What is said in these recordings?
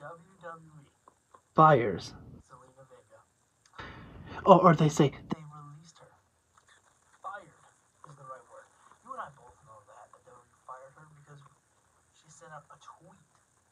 WWE fires Zelina Vega. or they say They released her. Fired is the right word. You and I both know that WWE fired her because she sent out a tweet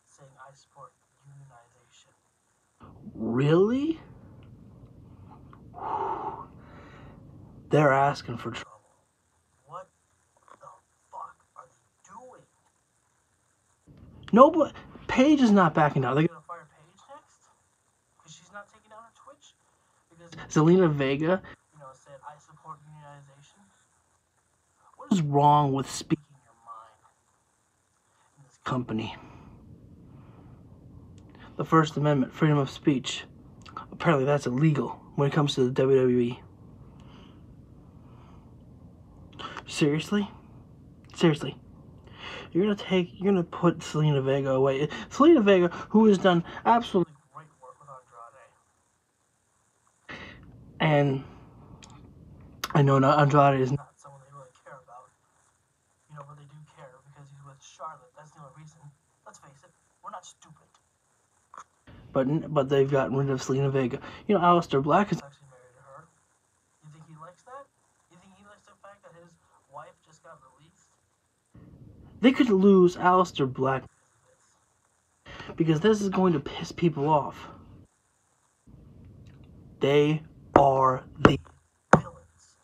saying, I support unionization. really? They're asking for trouble. What the fuck are they doing? No, but Paige is not backing down. They're gonna fire Paige next? Because she's not taking down her Twitch? Because Zelina Vega, said, I support unionization. what is wrong with speaking Your mind in this company? The First Amendment, freedom of speech. Apparently that's illegal when it comes to the WWE. Seriously? Seriously. You're gonna put Zelina Vega away. Zelina Vega, who has done absolutely great work with Andrade. And I know Andrade is not someone they really care about. But they do care because he's with Charlotte. That's the only reason. Let's face it, we're not stupid. But they've gotten rid of Zelina Vega. Aleister Black is actually married to her. You think he likes that? You think he likes the fact that his wife just got released? They could lose Aleister Black because this is going to piss people off. They are the villains.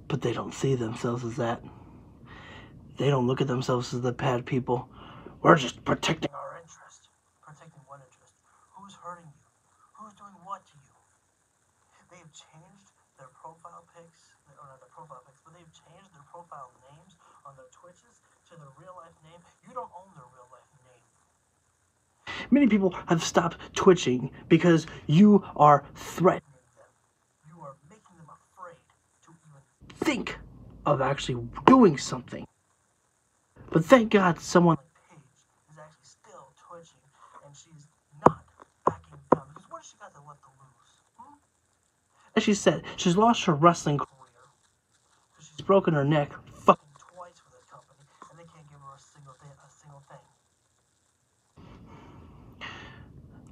But they don't see themselves as that. They don't look at themselves as the bad people. We're just protecting our interest. Protecting what interest? Who's hurting you? Who's doing what to you? They have changed their profile pics, or not their profile pics, but they've changed their profile names on their Twitches to their real life name. You don't own their real life name. Many people have stopped twitching because you are threatening them. You are making them afraid to even think of actually doing something. But thank God someone like Paige is actually still twitching and she's not backing down. Because what has she got to left to lose? As she said, she's lost her wrestling career. She's broken her neck fucking twice for this company and they can't give her a single thing.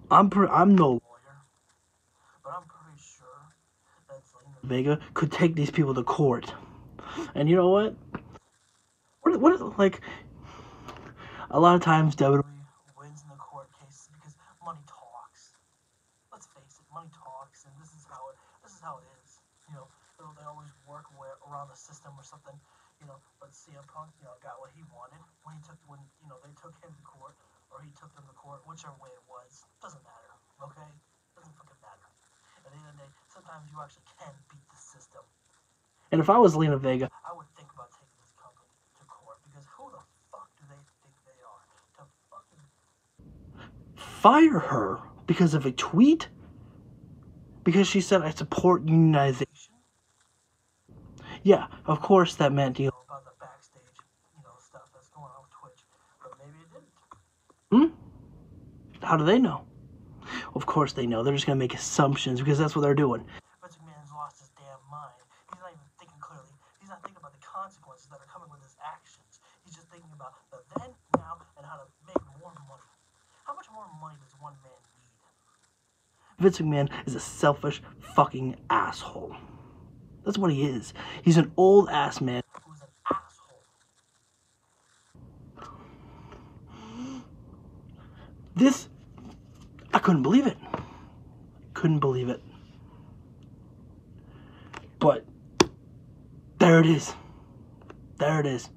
I'm no lawyer, but I'm pretty sure that Zelina Vega could take these people to court. And you know what? What like a lot of times WWE wins in the court cases because money talks. Let's face it, money talks, and this is how it is. They always work around the system or something. But CM Punk, got what he wanted when they took him to court, or he took them to court, whichever way it was. Doesn't matter, okay? Doesn't fucking matter. At the end of the day, sometimes you actually can beat the system. And if I was Zelina Vega, I would think about taking this company to court because who the fuck do they think they are to fucking fire her because of a tweet? Because she said I support unionization. Yeah, of course that meant about the backstage, stuff that's going on with Twitch, but maybe it didn't. How do they know? Of course they know. They're just gonna make assumptions because that's what they're doing. Vince McMahon's lost his damn mind. He's not even thinking clearly. He's not thinking about the consequences that are coming with his actions. He's just thinking about the then, now, and how to make more money. How much more money does one man need? Vince McMahon is a selfish fucking asshole. That's what he is. He's an old ass man who's an asshole. This, I couldn't believe it. Couldn't believe it. But there it is. There it is.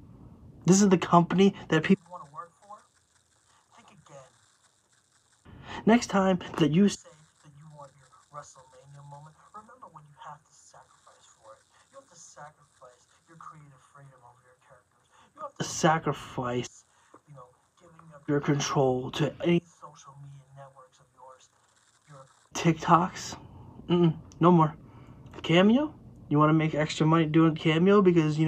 This is the company that people want to work for. Think again. Next time that you say that you want your WrestleMania moment, remember when you have to sacrifice for it. You have to sacrifice your creative freedom over your characters. You have to sacrifice, giving up your control to any social media networks of yours. Your TikToks. No more. Cameo? You want to make extra money doing Cameo because, you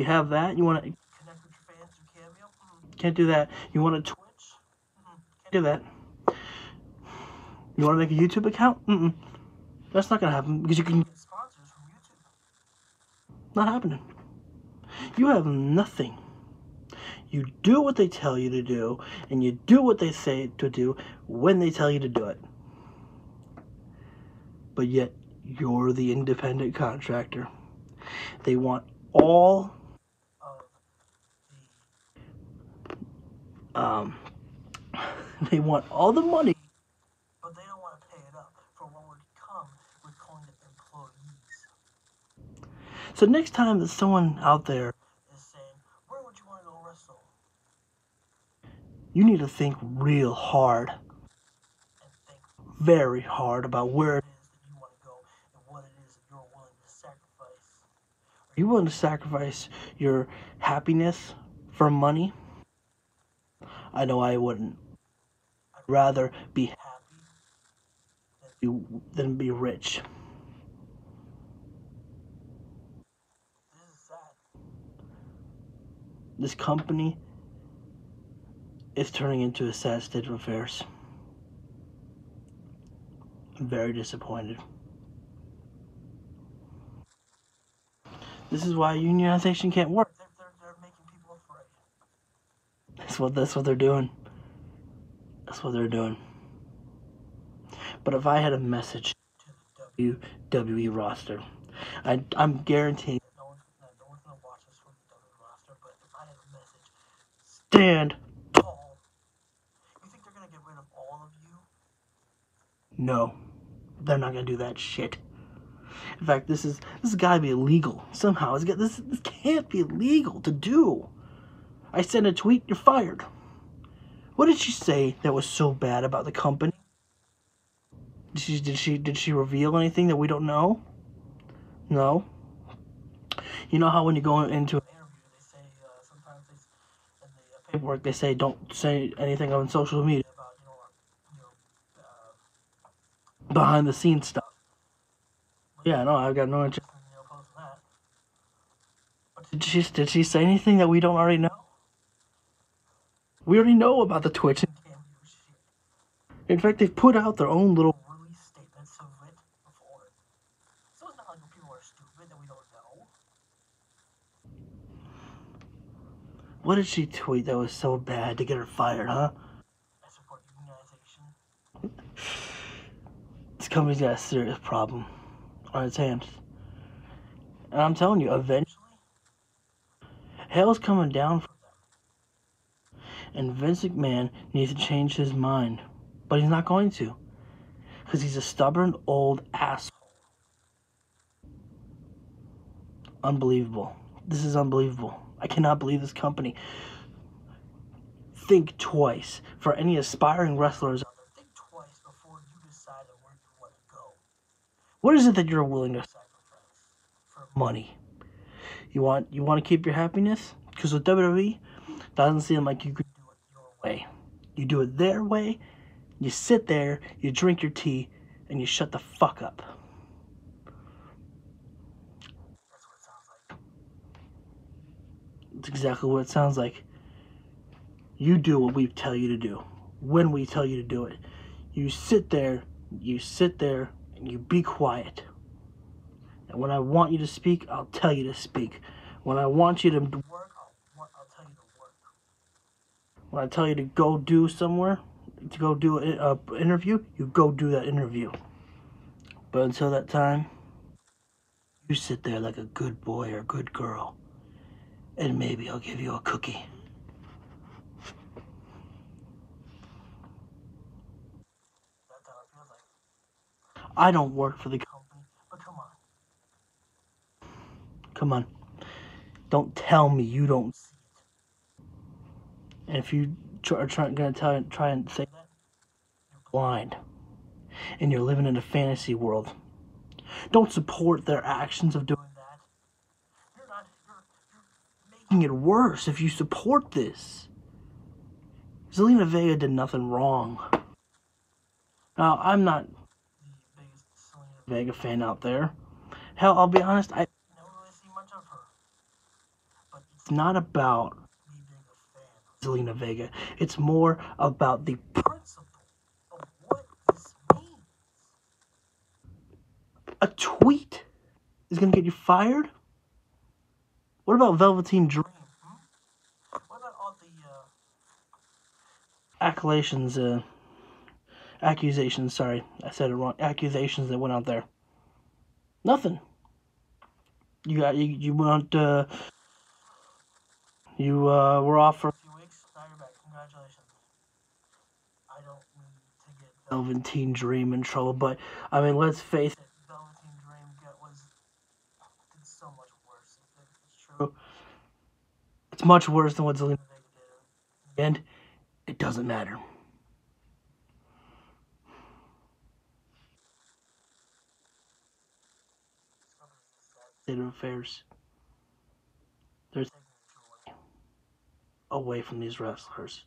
have that? You want to connect with your fans through Cameo? Can't do that. You want to Twitch? Can't do that. You want to make a YouTube account? That's not going to happen because you can get sponsors from YouTube. Not happening. You have nothing. You do what they tell you to do, and you do what they say to do when they tell you to do it. But yet, you're the independent contractor. They want all of um, they want all the money, but they don't want to pay it up for what would come with calling them employees. So next time that someone out there is saying, where would you want to go wrestle? You need to think real hard, And think very hard about where it is that you want to go and what it is that you're willing to sacrifice. Are you willing to sacrifice your happiness for money? I know I wouldn't. I'd rather be Happy than be rich. This is sad. This company is turning into a sad state of affairs. I'm very disappointed. This is why unionization can't work. They're making people afraid. That's what they're doing. That's what they're doing. But if I had a message to the WWE roster, I'm guaranteeing No one's gonna watch this from the WWE roster, but if I had a message, stand tall. You think they're gonna get rid of all of you? No, they're not gonna do that shit. In fact, this has gotta be illegal somehow. This can't be illegal to do. I sent a tweet. You're fired. What did she say that was so bad about the company? Did she reveal anything that we don't know? No. You know how when you go into an Interview, they say sometimes in the paperwork they say don't say anything on social media about behind the scenes stuff. Yeah, no, I've got no interest in posting that. But Did she say anything that we don't already know? We already know about the Twitch. can't do shit. In fact, they've put out their own little. Release statements of it before. So it's not like people are stupid that we don't know. What did she tweet that was so bad to get her fired, huh? I support unionization. This company's got a serious problem on its hands. And I'm telling you, eventually, hell's coming down for them. And Vince McMahon needs to change his mind. But he's not going to. Because he's a stubborn old asshole. Unbelievable. This is unbelievable. I cannot believe this company. Think twice. For any aspiring wrestlers out there, think twice before you decide where you want to go. What is it that you're willing to sacrifice for money? You want to keep your happiness? Because with WWE, doesn't seem like you could do it your way. You do it their way. You sit there, you drink your tea, and you shut the fuck up. That's what it sounds like. It's exactly what it sounds like. You do what we tell you to do. When we tell you to do it. You sit there, and you be quiet. And when I want you to speak, I'll tell you to speak. When I want you to work, I'll tell you to work. When I tell you to go do somewhere, to go do an interview, you go do that interview. But until that time, you sit there like a good boy or a good girl. And maybe I'll give you a cookie. That's how it feels like. I don't work for the Company, but come on. Come on. Don't tell me you don't see it. And if you try and say that, you're blind. And you're living in a fantasy world. Don't support their actions of doing that. You're making it worse if you support this. Zelina Vega did nothing wrong. Now, I'm not the biggest Zelina Vega fan out there. Hell, I'll be honest, I never really seen much of her. But it's not about me being a fan of Zelina Vega. It's more about the principle of what this means. A tweet is going to get you fired? What about Velveteen Dream? What about all the accusations, sorry, I said it wrong, accusations that went out there. Nothing. You went, you were off for a few weeks, now you're back. Congratulations. I don't mean to get Velveteen Dream in trouble, but I mean, let's face it, Velveteen Dream did so much worse. It's true. It's much worse than what Zelina Vega did. In the end, it doesn't matter. State of affairs. They're taking control away from these wrestlers.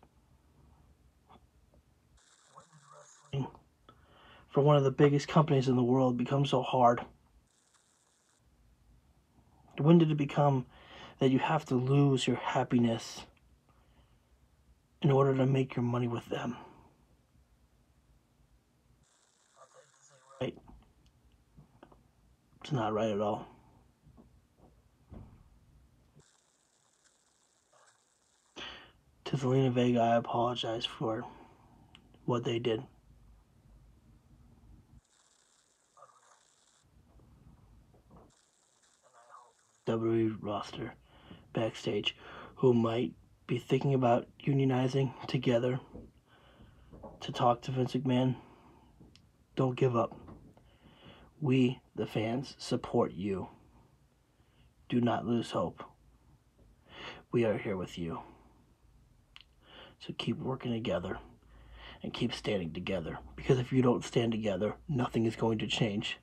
When did wrestling for one of the biggest companies in the world become so hard? When did it become that you have to lose your happiness in order to make your money with them? Right. It's not right at all. To Zelina Vega, I apologize for what they did. WWE roster backstage who might be thinking about unionizing together to talk to Vince McMahon, don't give up. We, the fans, support you. Do not lose hope. We are here with you. So keep working together and keep standing together. Because if you don't stand together, nothing is going to change.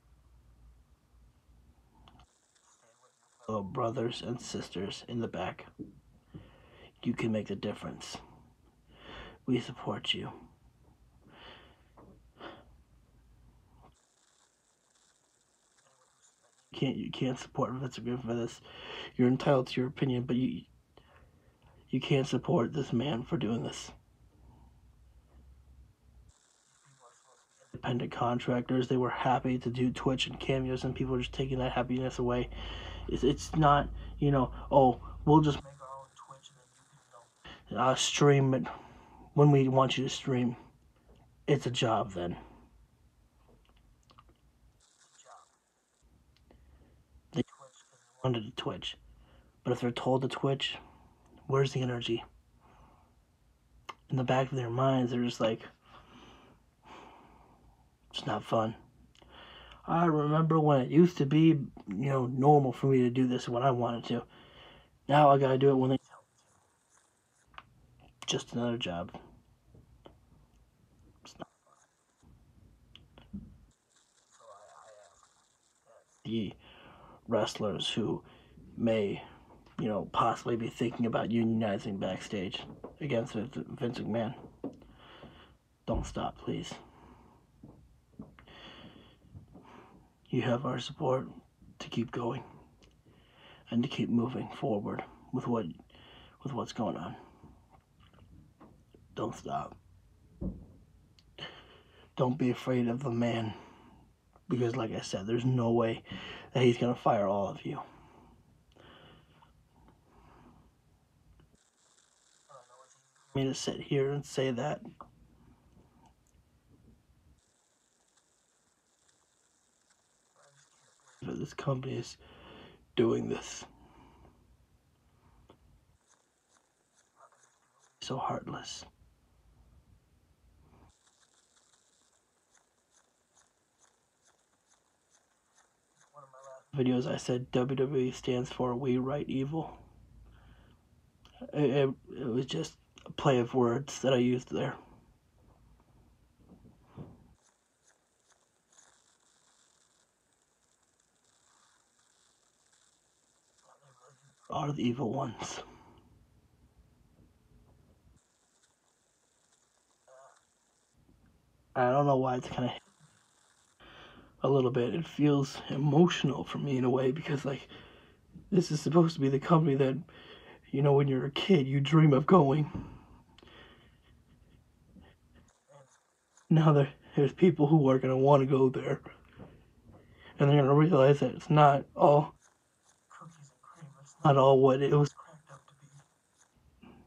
Fellow brothers and sisters in the back, you can make the difference. We support you. You can't support Vince McMahon for this. You're entitled to your opinion, but you can't support this man for doing this. Independent contractors, they were happy to do Twitch and cameos, and people are just taking that happiness away. It's not, oh, we'll just make our own Twitch and then you can, stream it when we want you to stream. It's a job then. They Twitch because they wanted to Twitch. But if they're told to Twitch, where's the energy? In the back of their minds, they're just like, it's not fun. I remember when it used to be, normal for me to do this when I wanted to. Now I gotta do it when they tell me to. Just another job. It's not fun. So I ask the wrestlers who may, possibly be thinking about unionizing backstage against Vince McMahon. Don't stop, please. You have our support to keep going and to keep moving forward with what's going on. Don't stop. Don't be afraid of the man, because like I said, there's no way that he's gonna fire all of you. I don't know, it's easy for me to sit here and say that. But this company is doing this. So heartless. One of my last videos I said WWE stands for We Write Evil. It was just a play of words that I used there. Are the evil ones. I don't know why it's kind of a little bit. It feels emotional for me in a way, because like this is supposed to be the company that, when you're a kid you dream of going. Now there's people who are gonna want to go there, and they're gonna realize that it's not all cookies and cream. It's not all what it was cracked up to be.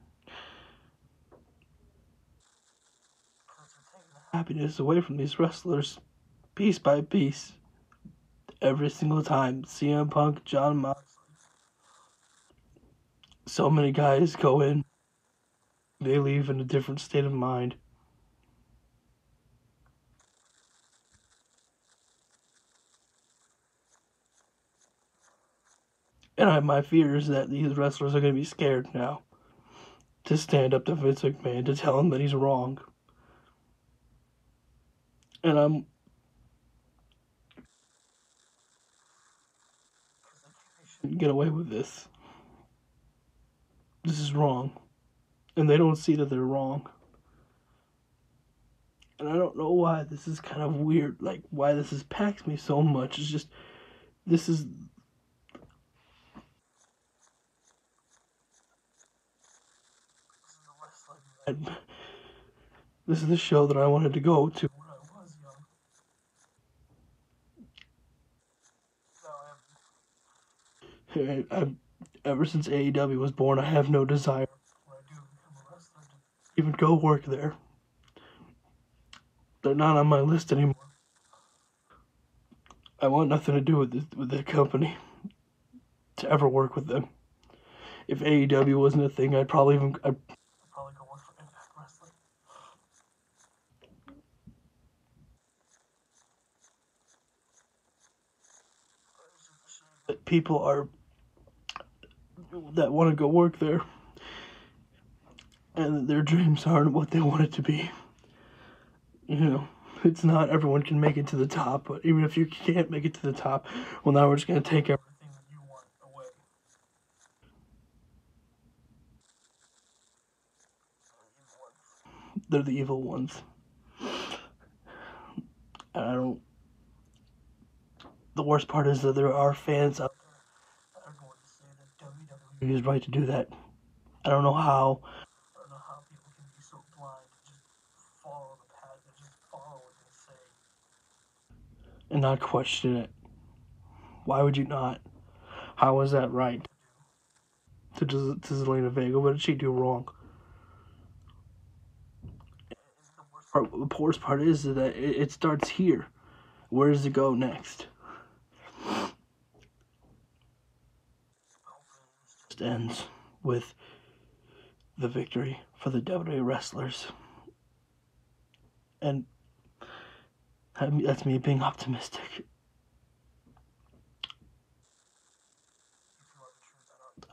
happiness away from these wrestlers, piece by piece, every single time. CM Punk, John Moxley. So many guys go in, they leave in a different state of mind. And my fear is that these wrestlers are going to be scared now to stand up to Vince McMahon, to tell him that he's wrong. And I'm get away with this. This is wrong. And they don't see that they're wrong. And I don't know why this is kind of weird, like why this has packed me so much. It's just, this is this is the show that I wanted to go to when I was young. Ever since AEW was born, I have no desire to even go work there. They're not on my list anymore. I want nothing to do with the company, to ever work with them. If AEW wasn't a thing, I'd probably go work for Impact Wrestling. That people are that want to go work there, and their dreams aren't what they want it to be. You know, it's not everyone can make it to the top, but even if you can't make it to the top, well, now we're just going to take everything that you want away. They're the evil ones. And I don't. The worst part is that there are fans out there that are going to say that WWE is right to do that. I don't know how. I don't know how people can be so blind to just follow the path, to just follow what they say, and not question it. Why would you not? How was that right? To Zelina Vega, what did she do wrong? The worst part is that it starts here. Where does it go next? It ends with the victory for the WWE wrestlers. And that's me being optimistic.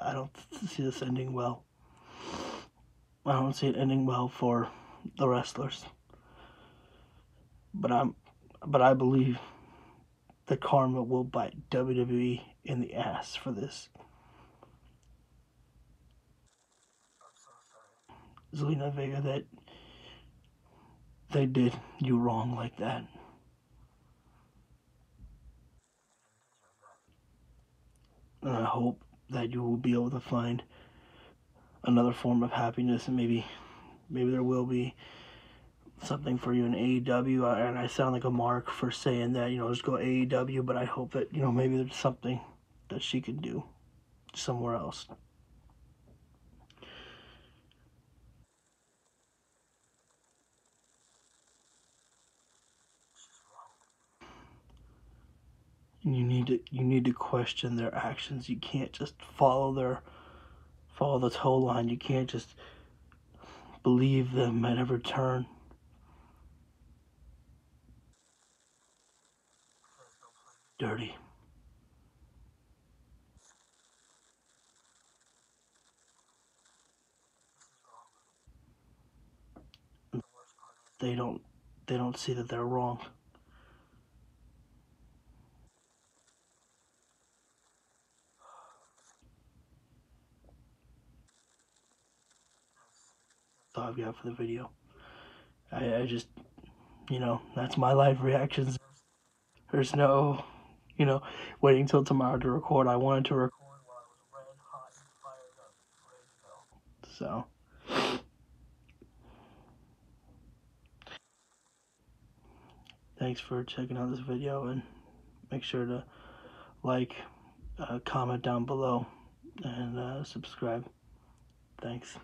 I don't see this ending well. I don't see it ending well for the wrestlers. But I believe that karma will bite WWE in the ass for this. Zelina Vega, that they did you wrong like that. And I hope that you will be able to find another form of happiness, and maybe there will be something for you in AEW. And I sound like a mark for saying that, just go AEW, but I hope that, maybe there's something that she can do somewhere else. And you need to question their actions. You can't just follow the tow line. You can't just believe them at every turn. Dirty. They don't see that they're wrong. That's all I've got for the video. I just, that's my live reactions. There's no, waiting till tomorrow to record. I wanted to record while I was red hot and fired up, ready to go. So, thanks for checking out this video, and make sure to like, comment down below, and subscribe. Thanks.